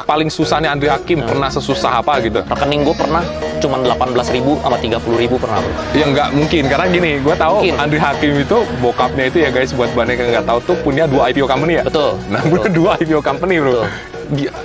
Paling susahnya Andri Hakim pernah sesusah apa gitu? Rekening gue pernah cuma 18.000 sama 30.000 pernah, bro. Ya nggak mungkin, karena gini, gue tahu Mungkin. Andri Hakim itu bokapnya itu ya guys, buat banyak yang nggak tahu tuh punya 2 IPO company ya. Betul. Nah, Betul. punya 2 IPO company bro. Betul.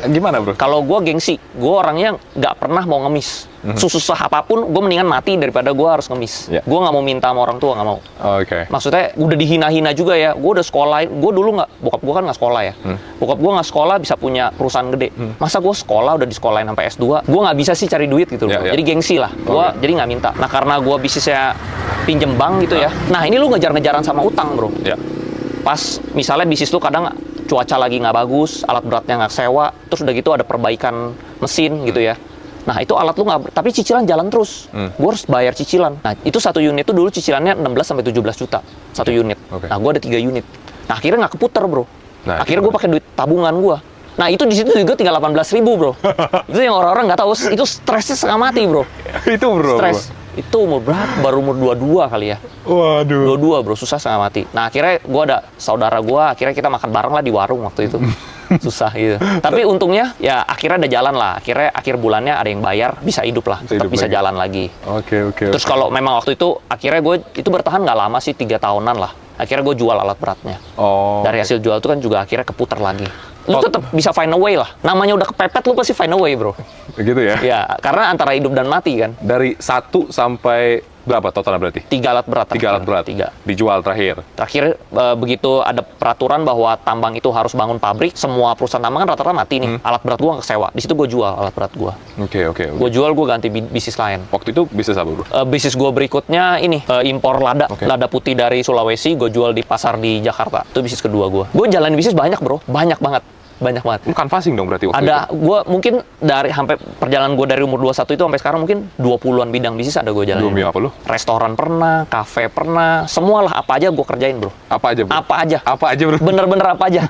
Gimana bro? Kalau gue gengsi, gue orangnya nggak pernah mau ngemis. Susah apapun, gue mendingan mati daripada gue harus ngemis. Ya. Gue nggak mau minta sama orang tua, nggak mau. Oke. Maksudnya udah dihina-hina juga ya. Gue udah sekolah, gue dulu nggak, bokap gue kan nggak sekolah ya. Bokap gue nggak sekolah bisa punya perusahaan gede. Masa gue sekolah udah di sekolahin sampai S2, gue nggak bisa sih cari duit gitu loh. Ya, ya. Jadi gengsi lah. Gue jadi nggak minta. Nah karena gue bisnisnya pinjem bank gitu ya. Nah ini lu ngejar-ngejaran sama utang bro. Ya. Pas misalnya bisnis lu kadang cuaca lagi nggak bagus, alat beratnya nggak sewa, terus udah gitu ada perbaikan mesin gitu ya. Nah itu alat lu nggak, tapi cicilan jalan terus. Gue harus bayar cicilan. Nah itu satu unit itu dulu cicilannya 16 sampai 17 juta satu unit. Oke. Nah gue ada 3 unit. Nah akhirnya nggak keputer bro. Nah, Akhirnya gue pakai duit tabungan gue. Nah itu di situ juga tinggal 18.000 bro. Itu yang orang-orang nggak tahu. Itu stresnya setengah mati bro. Itu bro. Stres. Itu umur berapa? Baru umur 22 kali ya. Waduh. 22 bro, susah setengah mati. Nah akhirnya gue ada saudara gue, akhirnya kita makan bareng lah di warung waktu itu. Susah gitu. Tapi untungnya ya akhirnya ada jalan lah. Akhirnya akhir bulannya ada yang bayar, bisa hidup lah. Bisa Tetap hidup bisa lagi. jalan lagi. Oke. Terus kalau memang waktu itu, akhirnya gue itu bertahan nggak lama sih, 3 tahunan lah. Akhirnya gue jual alat beratnya. Oh. Dari hasil jual itu kan juga akhirnya keputar lagi. Lu tetap bisa find a way lah. Namanya udah kepepet, lu pasti find a way bro. Begitu ya? Ya, karena antara hidup dan mati kan. Dari 1 sampai berapa totalnya berarti? 3 alat berat. 3 alat berat. 3. Dijual terakhir. Terakhir begitu ada peraturan bahwa tambang itu harus bangun pabrik, semua perusahaan tambang kan rata-rata mati nih. Alat berat gua nggak kesewa. Di situ gua jual alat berat gua. Oke. Gua jual, gua ganti bisnis lain. Waktu itu bisnis apa bro? Bisnis gua berikutnya ini impor lada. Oke. Lada putih dari Sulawesi, gua jual di pasar di Jakarta. Itu bisnis kedua gua. Gua jalan bisnis banyak, bro. Banyak banget. Lu canvassing dong berarti waktu Ada itu? gua mungkin dari sampai perjalanan gua dari umur 21 itu sampai sekarang mungkin 20-an bidang bisnis ada gua jalanin. Demi apa lu? Restoran pernah, kafe pernah, semualah apa aja gua kerjain, bro. Apa aja bro? Apa aja. Apa aja bro? Bener-bener apa aja.